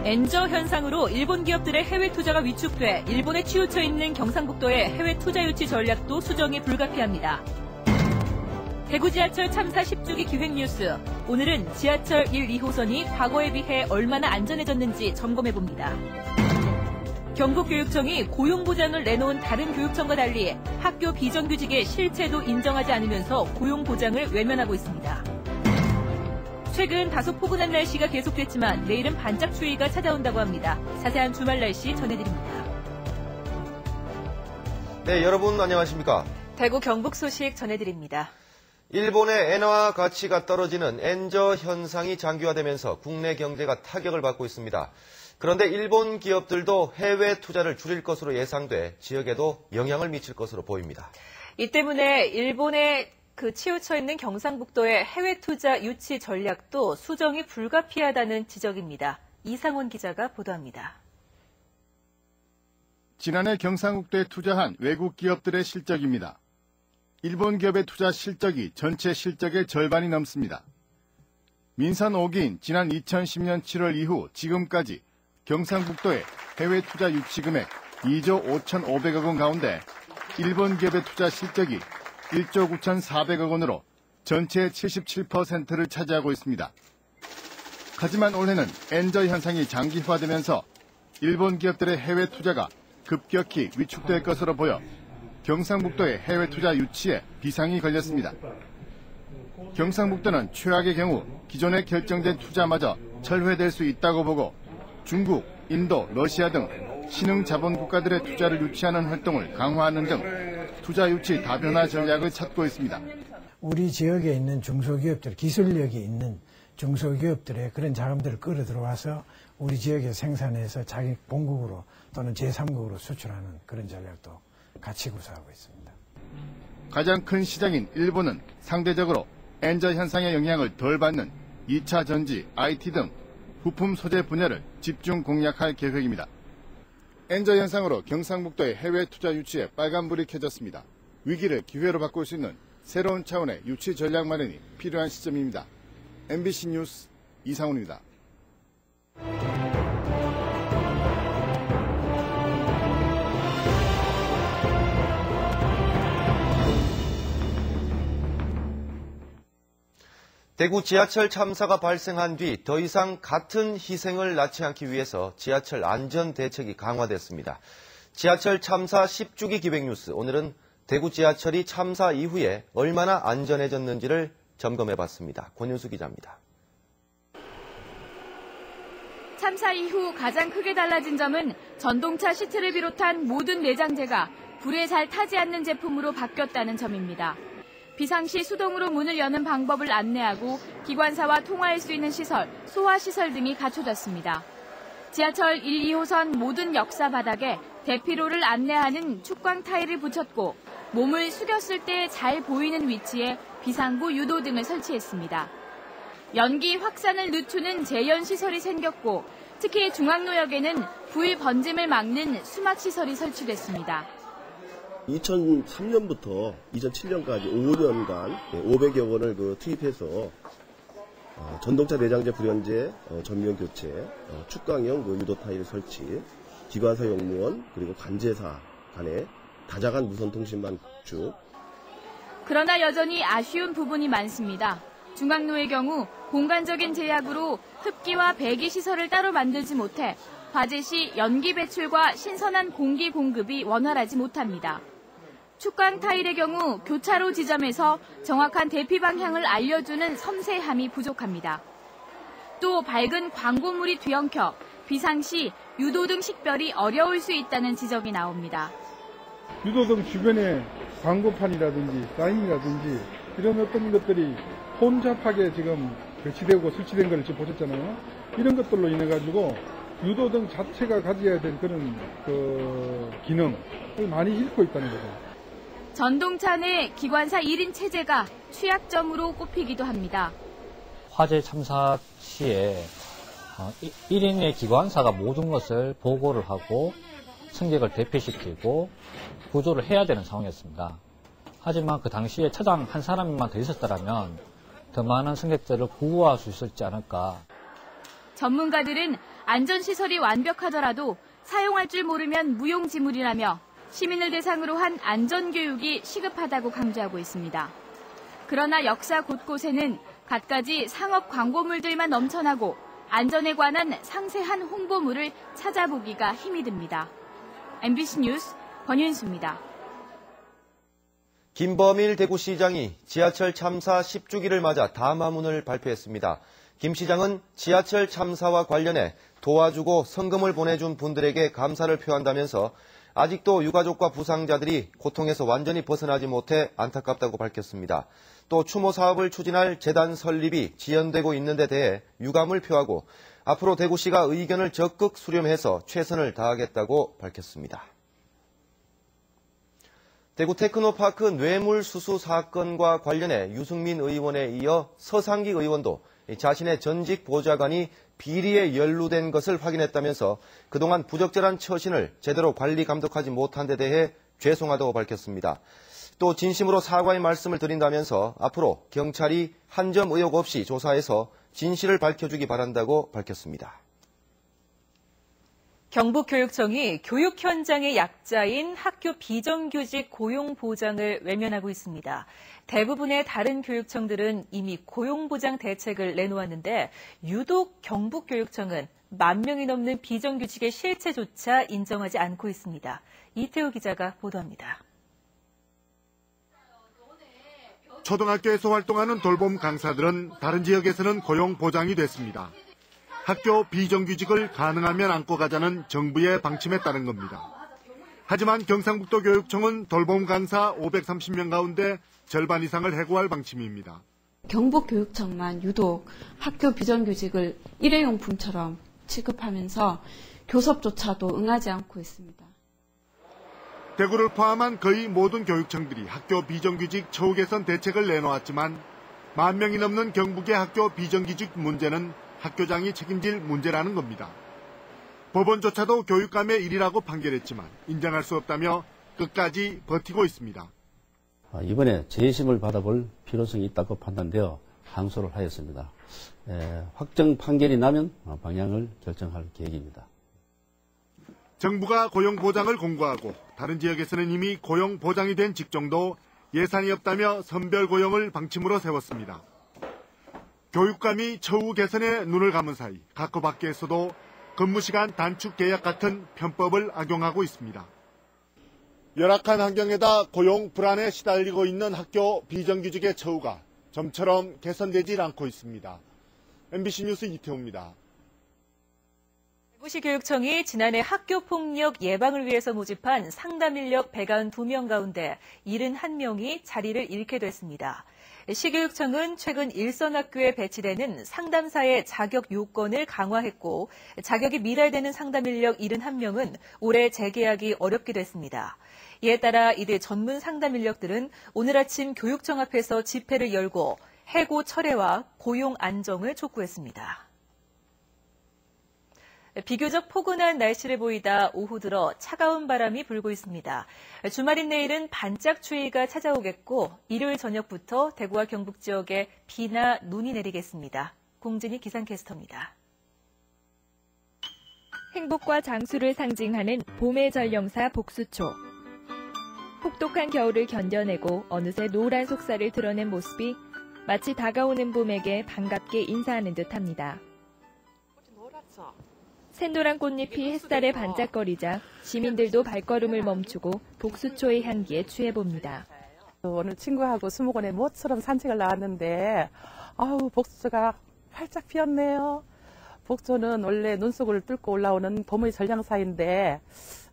엔저 현상으로 일본 기업들의 해외 투자가 위축돼 일본에 치우쳐 있는 경상북도의 해외 투자 유치 전략도 수정이 불가피합니다. 대구 지하철 참사 10주기 기획 뉴스. 오늘은 지하철 1, 2호선이 과거에 비해 얼마나 안전해졌는지 점검해봅니다. 경북교육청이 고용보장을 내놓은 다른 교육청과 달리 학교 비정규직의 실체도 인정하지 않으면서 고용보장을 외면하고 있습니다. 최근 다소 포근한 날씨가 계속됐지만 내일은 반짝 추위가 찾아온다고 합니다. 자세한 주말 날씨 전해드립니다. 네, 여러분 안녕하십니까? 대구 경북 소식 전해드립니다. 일본의 엔화 가치가 떨어지는 엔저 현상이 장기화되면서 국내 경제가 타격을 받고 있습니다. 그런데 일본 기업들도 해외 투자를 줄일 것으로 예상돼 지역에도 영향을 미칠 것으로 보입니다. 이 때문에 일본의 치우쳐 있는 경상북도의 해외 투자 유치 전략도 수정이 불가피하다는 지적입니다. 이상원 기자가 보도합니다. 지난해 경상북도에 투자한 외국 기업들의 실적입니다. 일본 기업의 투자 실적이 전체 실적의 절반이 넘습니다. 민선 5기인 지난 2010년 7월 이후 지금까지 경상북도의 해외 투자 유치 금액 2조 5,500억 원 가운데 일본 기업의 투자 실적이 1조 9,400억 원으로 전체의 77%를 차지하고 있습니다. 하지만 올해는 엔저 현상이 장기화되면서 일본 기업들의 해외 투자가 급격히 위축될 것으로 보여 경상북도의 해외 투자 유치에 비상이 걸렸습니다. 경상북도는 최악의 경우 기존에 결정된 투자마저 철회될 수 있다고 보고 중국, 인도, 러시아 등 신흥 자본 국가들의 투자를 유치하는 활동을 강화하는 등 투자 유치 다변화 전략을 찾고 있습니다. 우리 지역에 있는 중소기업들, 기술력이 있는 중소기업들의 그런 자금들을 끌어들어와서 우리 지역에 생산해서 자기 본국으로 또는 제3국으로 수출하는 그런 전략도 같이 구사하고 있습니다. 가장 큰 시장인 일본은 상대적으로 엔저 현상의 영향을 덜 받는 2차 전지, IT 등 부품 소재 분야를 집중 공략할 계획입니다. 엔저 현상으로 경상북도의 해외 투자 유치에 빨간불이 켜졌습니다. 위기를 기회로 바꿀 수 있는 새로운 차원의 유치 전략 마련이 필요한 시점입니다. MBC 뉴스 이상훈입니다. 대구 지하철 참사가 발생한 뒤 더 이상 같은 희생을 낳지 않기 위해서 지하철 안전 대책이 강화됐습니다. 지하철 참사 10주기 기획 뉴스. 오늘은 대구 지하철이 참사 이후에 얼마나 안전해졌는지를 점검해봤습니다. 권윤수 기자입니다. 참사 이후 가장 크게 달라진 점은 전동차 시트를 비롯한 모든 내장재가 불에 잘 타지 않는 제품으로 바뀌었다는 점입니다. 비상시 수동으로 문을 여는 방법을 안내하고 기관사와 통화할 수 있는 시설, 소화시설 등이 갖춰졌습니다. 지하철 1, 2호선 모든 역사 바닥에 대피로를 안내하는 축광 타일을 붙였고 몸을 숙였을 때 잘 보이는 위치에 비상구 유도 등을 설치했습니다. 연기 확산을 늦추는 재연시설이 생겼고 특히 중앙로역에는 불 번짐을 막는 수막시설이 설치됐습니다. 2003년부터 2007년까지 5년간 500여 원을 투입해서 전동차 내장재 불연재 전면 교체, 축광형 유도 타일 설치, 기관사 용무원 그리고 관제사 간의 다자간 무선 통신망 구축. 그러나 여전히 아쉬운 부분이 많습니다. 중앙로의 경우 공간적인 제약으로 흡기와 배기 시설을 따로 만들지 못해 화재 시 연기 배출과 신선한 공기 공급이 원활하지 못합니다. 축광 타일의 경우 교차로 지점에서 정확한 대피 방향을 알려주는 섬세함이 부족합니다. 또 밝은 광고물이 뒤엉켜 비상시 유도등 식별이 어려울 수 있다는 지적이 나옵니다. 유도등 주변에 광고판이라든지 사인이라든지 이런 어떤 것들이 혼잡하게 지금 배치되고 설치된 걸 지금 보셨잖아요. 이런 것들로 인해 가지고 유도등 자체가 가져야 될 그런 기능을 많이 잃고 있다는 거죠. 전동차 내 기관사 1인 체제가 취약점으로 꼽히기도 합니다. 화재 참사 시에 1인의 기관사가 모든 것을 보고를 하고 승객을 대피시키고 구조를 해야 되는 상황이었습니다. 하지만 그 당시에 차장 한 사람만 더 있었더라면 더 많은 승객들을 구호할 수 있었지 않을까. 전문가들은 안전시설이 완벽하더라도 사용할 줄 모르면 무용지물이라며 시민을 대상으로 한 안전교육이 시급하다고 강조하고 있습니다. 그러나 역사 곳곳에는 갖가지 상업 광고물들만 넘쳐나고 안전에 관한 상세한 홍보물을 찾아보기가 힘이 듭니다. MBC 뉴스 권윤수입니다. 김범일 대구시장이 지하철 참사 10주기를 맞아 담화문을 발표했습니다. 김 시장은 지하철 참사와 관련해 도와주고 성금을 보내준 분들에게 감사를 표한다면서 아직도 유가족과 부상자들이 고통에서 완전히 벗어나지 못해 안타깝다고 밝혔습니다. 또 추모 사업을 추진할 재단 설립이 지연되고 있는 데 대해 유감을 표하고 앞으로 대구시가 의견을 적극 수렴해서 최선을 다하겠다고 밝혔습니다. 대구 테크노파크 뇌물수수 사건과 관련해 유승민 의원에 이어 서상기 의원도 자신의 전직 보좌관이 비리에 연루된 것을 확인했다면서 그동안 부적절한 처신을 제대로 관리 감독하지 못한 데 대해 죄송하다고 밝혔습니다. 또 진심으로 사과의 말씀을 드린다면서 앞으로 경찰이 한 점 의혹 없이 조사해서 진실을 밝혀주기 바란다고 밝혔습니다. 경북교육청이 교육 현장의 약자인 학교 비정규직 고용 보장을 외면하고 있습니다. 대부분의 다른 교육청들은 이미 고용보장 대책을 내놓았는데 유독 경북교육청은 10,000명이 넘는 비정규직의 실체조차 인정하지 않고 있습니다. 이태호 기자가 보도합니다. 초등학교에서 활동하는 돌봄 강사들은 다른 지역에서는 고용 보장이 됐습니다. 학교 비정규직을 가능하면 안고 가자는 정부의 방침에 따른 겁니다. 하지만 경상북도 교육청은 돌봄 강사 530명 가운데 절반 이상을 해고할 방침입니다. 경북교육청만 유독 학교 비정규직을 일회용품처럼 취급하면서 교섭조차도 응하지 않고 있습니다. 대구를 포함한 거의 모든 교육청들이 학교 비정규직 처우 개선 대책을 내놓았지만 10,000명이 넘는 경북의 학교 비정규직 문제는 학교장이 책임질 문제라는 겁니다. 법원조차도 교육감의 일이라고 판결했지만 인정할 수 없다며 끝까지 버티고 있습니다. 이번에 재심을 받아볼 필요성이 있다고 판단되어 항소를 하였습니다. 확정 판결이 나면 방향을 결정할 계획입니다. 정부가 고용보장을 공고하고 다른 지역에서는 이미 고용보장이 된 직종도 예산이 없다며 선별고용을 방침으로 세웠습니다. 교육감이 처우 개선에 눈을 감은 사이 각고 밖에서도 근무시간 단축 계약 같은 편법을 악용하고 있습니다. 열악한 환경에다 고용 불안에 시달리고 있는 학교 비정규직의 처우가 좀처럼 개선되질 않고 있습니다. MBC 뉴스 이태호입니다. 대구시 교육청이 지난해 학교폭력 예방을 위해서 모집한 상담 인력 192명 가운데 71명이 자리를 잃게 됐습니다. 시교육청은 최근 일선학교에 배치되는 상담사의 자격 요건을 강화했고 자격이 미달되는 상담 인력 71명은 올해 재계약이 어렵게 됐습니다. 이에 따라 이들 전문 상담 인력들은 오늘 아침 교육청 앞에서 집회를 열고 해고 철회와 고용 안정을 촉구했습니다. 비교적 포근한 날씨를 보이다 오후 들어 차가운 바람이 불고 있습니다. 주말인 내일은 반짝 추위가 찾아오겠고 일요일 저녁부터 대구와 경북 지역에 비나 눈이 내리겠습니다. 공진희 기상캐스터입니다. 행복과 장수를 상징하는 봄의 전령사 복수초. 혹독한 겨울을 견뎌내고 어느새 노란 속살을 드러낸 모습이 마치 다가오는 봄에게 반갑게 인사하는 듯합니다. 샛노란 꽃잎이 햇살에 반짝거리자 시민들도 발걸음을 멈추고 복수초의 향기에 취해봅니다. 오늘 친구하고 수목원에 모처럼 산책을 나왔는데 복수초가 활짝 피었네요. 복초는 원래 눈 속을 뚫고 올라오는 봄의 전령사인데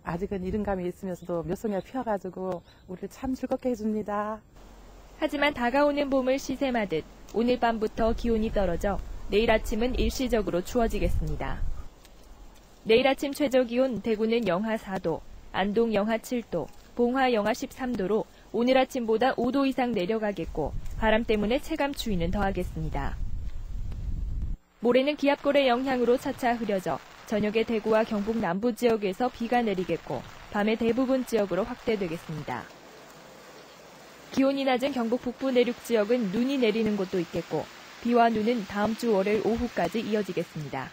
아직은 이른 감이 있으면서도 몇 송이가 피어가지고 우리를 참 즐겁게 해줍니다. 하지만 다가오는 봄을 시샘하듯 오늘 밤부터 기온이 떨어져 내일 아침은 일시적으로 추워지겠습니다. 내일 아침 최저기온 대구는 영하 4도, 안동 영하 7도, 봉화 영하 13도로 오늘 아침보다 5도 이상 내려가겠고 바람 때문에 체감 추위는 더하겠습니다. 모레는 기압골의 영향으로 차차 흐려져 저녁에 대구와 경북 남부 지역에서 비가 내리겠고 밤에 대부분 지역으로 확대되겠습니다. 기온이 낮은 경북 북부 내륙 지역은 눈이 내리는 곳도 있겠고 비와 눈은 다음 주 월요일 오후까지 이어지겠습니다.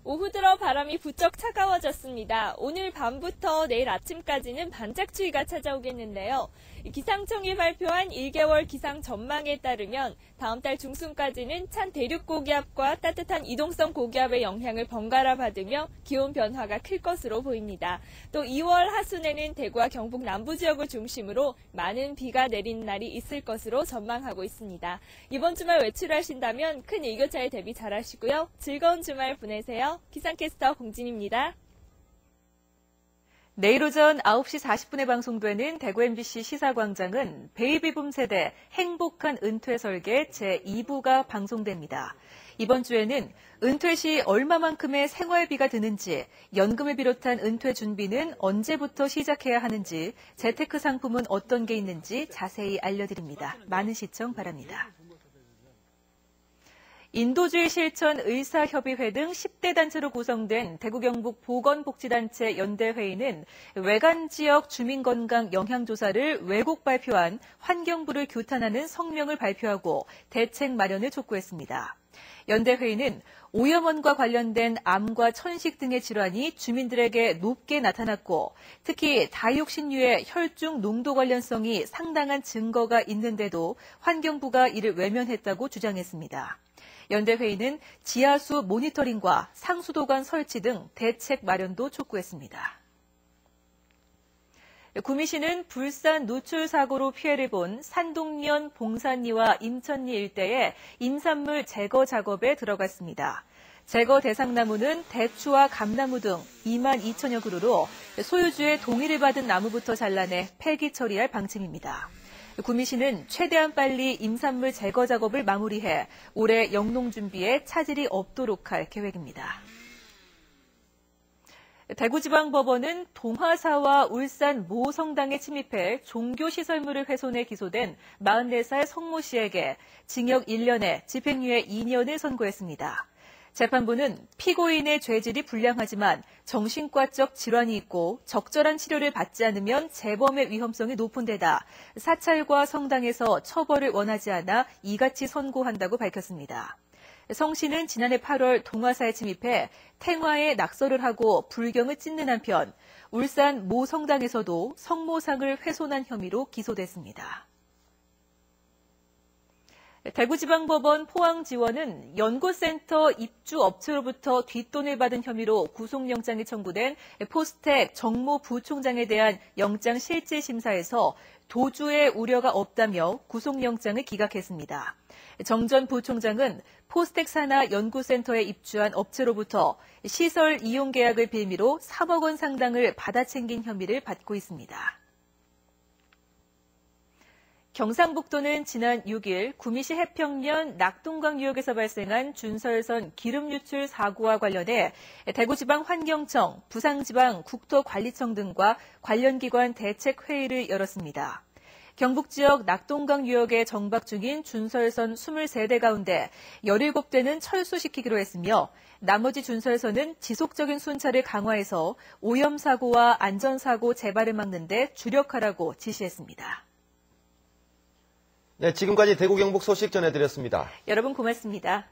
오후 들어 바람이 부쩍 차가워졌습니다. 오늘 밤부터 내일 아침까지는 반짝추위가 찾아오겠는데요. 기상청이 발표한 1개월 기상 전망에 따르면 다음 달 중순까지는 찬 대륙 고기압과 따뜻한 이동성 고기압의 영향을 번갈아 받으며 기온 변화가 클 것으로 보입니다. 또 2월 하순에는 대구와 경북 남부 지역을 중심으로 많은 비가 내리는 날이 있을 것으로 전망하고 있습니다. 이번 주말 외출하신다면 큰 일교차에 대비 잘하시고요. 즐거운 주말 보내세요. 기상캐스터 공진입니다. 내일 오전 9시 40분에 방송되는 대구 MBC 시사광장은 베이비붐 세대 행복한 은퇴 설계 제2부가 방송됩니다. 이번 주에는 은퇴 시 얼마만큼의 생활비가 드는지, 연금을 비롯한 은퇴 준비는 언제부터 시작해야 하는지, 재테크 상품은 어떤 게 있는지 자세히 알려드립니다. 많은 시청 바랍니다. 인도주의 실천 의사협의회 등 10대 단체로 구성된 대구 경북 보건복지단체 연대회의는 외관 지역 주민건강 영향조사를 왜곡 발표한 환경부를 규탄하는 성명을 발표하고 대책 마련을 촉구했습니다. 연대회의는 오염원과 관련된 암과 천식 등의 질환이 주민들에게 높게 나타났고 특히 다이옥신류의 혈중 농도 관련성이 상당한 증거가 있는데도 환경부가 이를 외면했다고 주장했습니다. 연대회의는 지하수 모니터링과 상수도관 설치 등 대책 마련도 촉구했습니다. 구미시는 불산 누출 사고로 피해를 본 산동면 봉산리와 임천리 일대에 임산물 제거 작업에 들어갔습니다. 제거 대상 나무는 대추와 감나무 등 2만 2천여 그루로 소유주의 동의를 받은 나무부터 잘라내 폐기 처리할 방침입니다. 구미시는 최대한 빨리 임산물 제거 작업을 마무리해 올해 영농 준비에 차질이 없도록 할 계획입니다. 대구지방법원은 동화사와 울산 모 성당에 침입해 종교시설물을 훼손해 기소된 44살 성모 씨에게 징역 1년에 집행유예 2년을 선고했습니다. 재판부는 피고인의 죄질이 불량하지만 정신과적 질환이 있고 적절한 치료를 받지 않으면 재범의 위험성이 높은 데다 사찰과 성당에서 처벌을 원하지 않아 이같이 선고한다고 밝혔습니다. 성 씨는 지난해 8월 동화사에 침입해 탱화에 낙서를 하고 불경을 찢는 한편 울산 모 성당에서도 성모상을 훼손한 혐의로 기소됐습니다. 대구지방법원 포항지원은 연고센터 입주업체로부터 뒷돈을 받은 혐의로 구속영장이 청구된 포스텍 정모 부총장에 대한 영장 실질심사에서 도주의 우려가 없다며 구속영장을 기각했습니다. 정 전 부총장은 포스텍 산하 연구센터에 입주한 업체로부터 시설 이용 계약을 빌미로 3억 원 상당을 받아챙긴 혐의를 받고 있습니다. 경상북도는 지난 6일 구미시 해평면 낙동강유역에서 발생한 준설선 기름 유출 사고와 관련해 대구지방환경청, 부산지방국토관리청 등과 관련 기관 대책회의를 열었습니다. 경북 지역 낙동강 유역에 정박 중인 준설선 23대 가운데 17대는 철수시키기로 했으며 나머지 준설선은 지속적인 순찰을 강화해서 오염사고와 안전사고 재발을 막는 데 주력하라고 지시했습니다. 네, 지금까지 대구 경북 소식 전해드렸습니다. 여러분 고맙습니다.